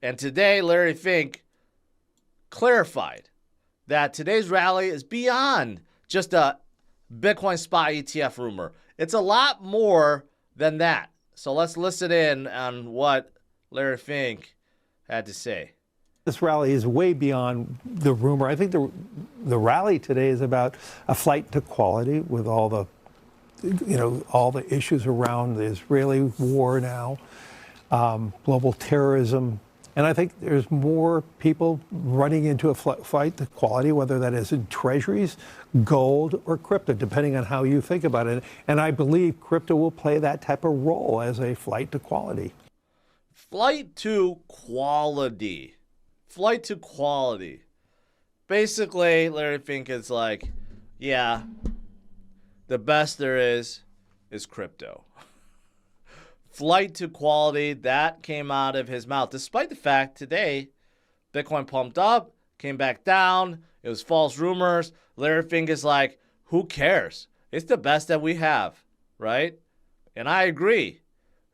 And today, Larry Fink clarified that today's rally is beyond just a Bitcoin spot ETF rumor. It's a lot more than that. So let's listen in on what Larry Fink had to say. This rally is way beyond the rumor. I think the rally today is about a flight to quality with all the, all the issues around the Israeli war now, global terrorism. And I think there's more people running into a flight to quality, whether that is in treasuries, gold, or crypto, depending on how you think about it. And I believe crypto will play that type of role as a flight to quality. Flight to quality. Flight to quality. Basically, Larry Fink is like, yeah, the best there is crypto. Flight to quality, that came out of his mouth. Despite the fact today, Bitcoin pumped up, came back down. It was false rumors. Larry Fink is like, who cares? It's the best that we have, right? And I agree.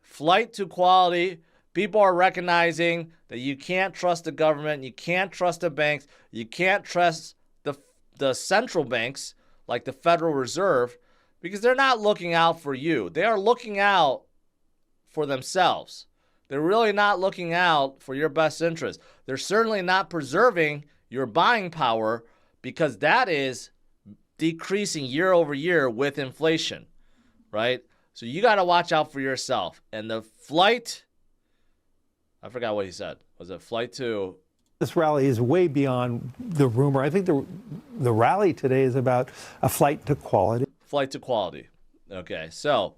Flight to quality. People are recognizing that you can't trust the government. You can't trust the banks. You can't trust the central banks like the Federal Reserve because they're not looking out for you. They are looking out for themselves. They're really not looking out for your best interest. They're certainly not preserving your buying power because that is decreasing year over year with inflation, right? So you got to watch out for yourself. And the flight, I forgot what he said. Was it flight to? This rally is way beyond the rumor. I think the rally today is about a flight to quality. Flight to quality. Okay, so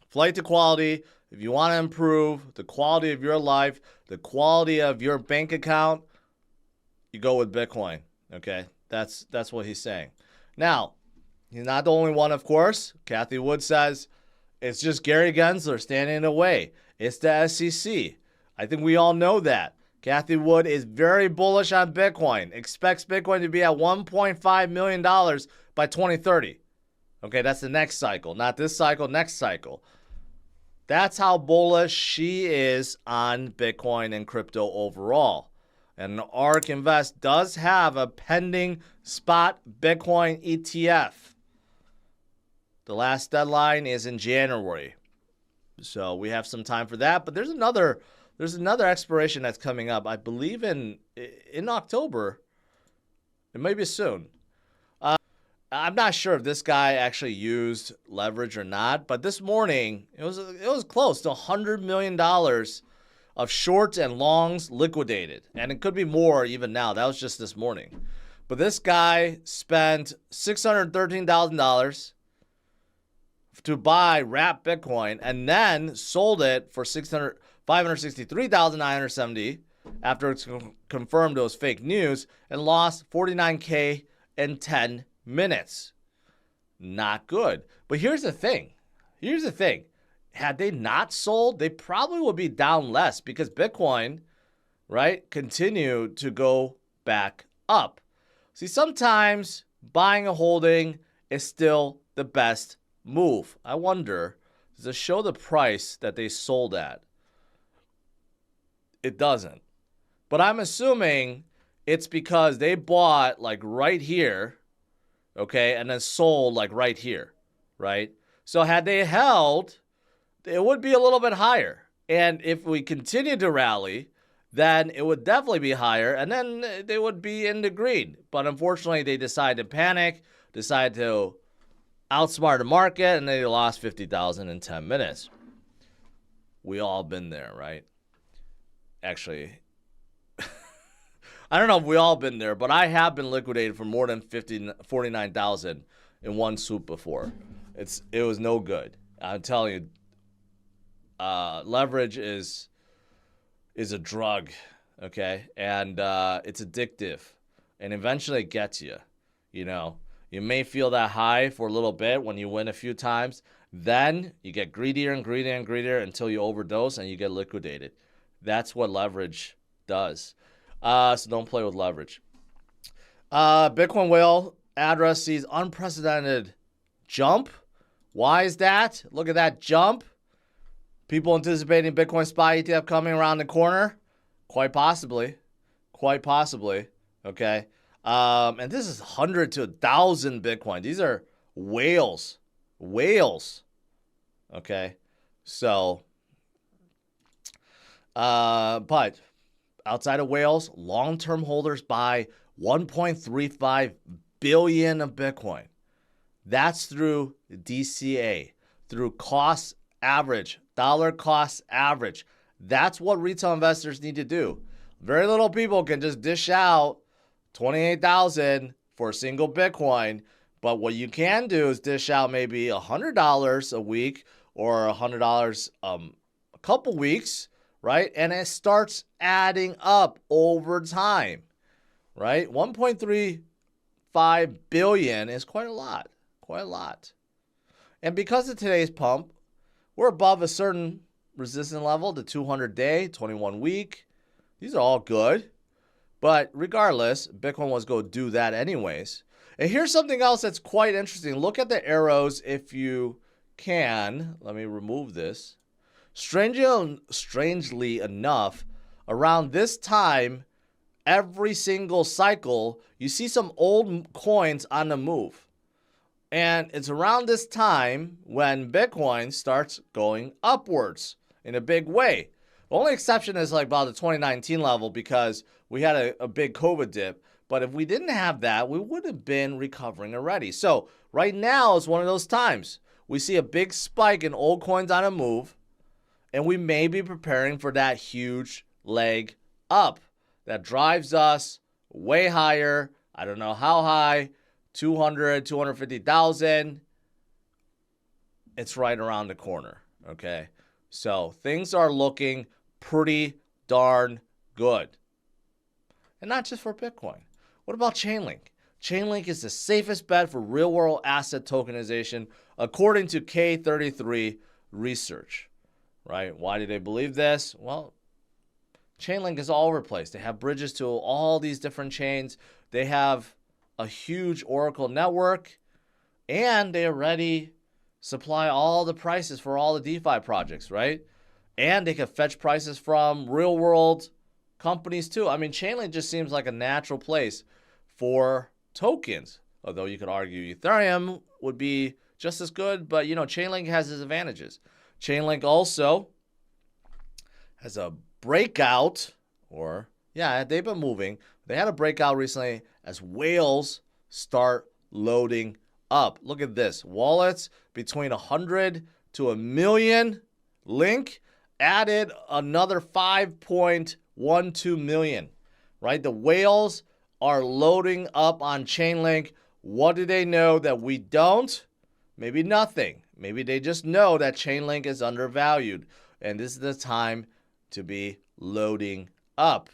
flight to quality. If you want to improve the quality of your life, the quality of your bank account, you go with Bitcoin. Okay, that's what he's saying. Now, he's not the only one, of course. Cathy Wood says it's just Gary Gensler standing in the way. It's the SEC. I think we all know that. Cathy Wood is very bullish on Bitcoin. Expects Bitcoin to be at $1.5 million by 2030. Okay, that's the next cycle. Not this cycle, next cycle. That's how bullish she is on Bitcoin and crypto overall. And ARK Invest does have a pending spot Bitcoin ETF. The last deadline is in January. So we have some time for that. But there's another expiration that's coming up. I believe in October. It may be soon. I'm not sure if this guy actually used leverage or not, but this morning it was close to $100 million of shorts and longs liquidated, and it could be more even now. That was just this morning. But this guy spent $613,000 to buy wrapped Bitcoin and then sold it for $563,970 after it's confirmed it was fake news and lost $49K in 10 minutes. Not good. But here's the thing. Had they not sold, they probably would be down less because Bitcoin, right, continued to go back up. See, sometimes buying a holding is still the best move. I wonder, does it show the price that they sold at? It doesn't. But I'm assuming it's because they bought like right here, okay, and then sold like right here, right? So had they held, it would be a little bit higher. And if we continue to rally, then it would definitely be higher, and then they would be in the green. But unfortunately, they decided to panic, decided to outsmart the market, and they lost 50,000 in 10 minutes. We all been there, right? Actually, I don't know if we all been there, but I have been liquidated for more than 49,000 in one swoop before. It was no good. I'm telling you, leverage is a drug, okay? And it's addictive. And eventually it gets you, you know. You may feel that high for a little bit when you win a few times. Then you get greedier and greedier and greedier until you overdose and you get liquidated. That's what leverage does. So don't play with leverage. Bitcoin whale address sees unprecedented jump. Why is that? Look at that jump. People anticipating Bitcoin SPY ETF coming around the corner. Quite possibly. Quite possibly. Okay. And this is 100 to 1,000 Bitcoin. These are whales. Whales. Okay. So, but outside of whales, long-term holders buy 1.35 billion of Bitcoin. That's through DCA, through cost average, dollar cost average. That's what retail investors need to do. Very little people can just dish out 28,000 for a single Bitcoin, but what you can do is dish out maybe $100 a week or $100 a couple weeks, right? And it starts adding up over time, right? 1.35 billion is quite a lot, quite a lot. And because of today's pump, we're above a certain resistance level, the 200-day, 21-week. These are all good. But regardless, Bitcoin was going to do that anyways. And here's something else that's quite interesting. Look at the arrows if you can. Let me remove this. Strangely enough, around this time, every single cycle, you see some old coins on the move. And it's around this time when Bitcoin starts going upwards in a big way. The only exception is like about the 2019 level because we had a big COVID dip. But if we didn't have that, we would have been recovering already. So right now is one of those times. We see a big spike in old coins on a move, and we may be preparing for that huge leg up that drives us way higher. I don't know how high, 200, 250,000. It's right around the corner, okay? So things are looking pretty darn good. And not just for Bitcoin. What about Chainlink? Chainlink is the safest bet for real-world asset tokenization, according to K33 research, right? Why do they believe this? Well, Chainlink is all over the place. They have bridges to all these different chains. They have a huge Oracle network, and they already supply all the prices for all the DeFi projects, right? And they can fetch prices from real-world companies too. I mean, Chainlink just seems like a natural place for tokens, although you could argue Ethereum would be just as good, but you know, Chainlink has its advantages. Chainlink also has a breakout, they've been moving. They had a breakout recently as whales start loading up. Look at this. Wallets between 100 to a million. Link added another 5.12 million, right? The whales are loading up on Chainlink. What do they know that we don't? Maybe nothing. Maybe they just know that Chainlink is undervalued, and this is the time to be loading up.